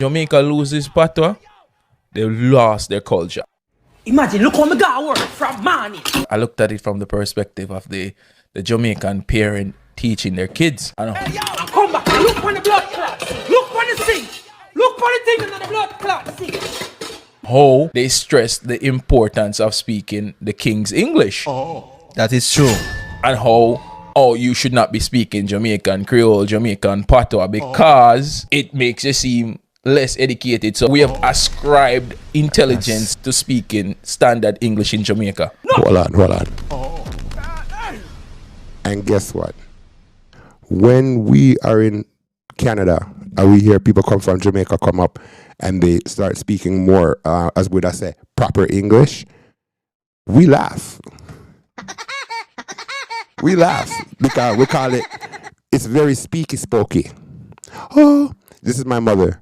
Jamaica loses patois, they lost their culture. Imagine, look how me got work from morning. I looked at it from the perspective of the Jamaican parent teaching their kids. Hey, yo, come back and look on the blood clots. Look on the sink. Look on the thing in the blood clot. See. How they stress the importance of speaking the King's English. That is true. And how you should not be speaking Jamaican Creole, Jamaican Patois because it makes you seem less educated. So we have ascribed intelligence to speaking standard English in Jamaica. Hold on. And guess what? When we are in Canada and we hear people come from Jamaica come up and they start speaking more, as would I say, proper English, we laugh. We laugh because we call it's very speaky spokey. Oh, this is my mother.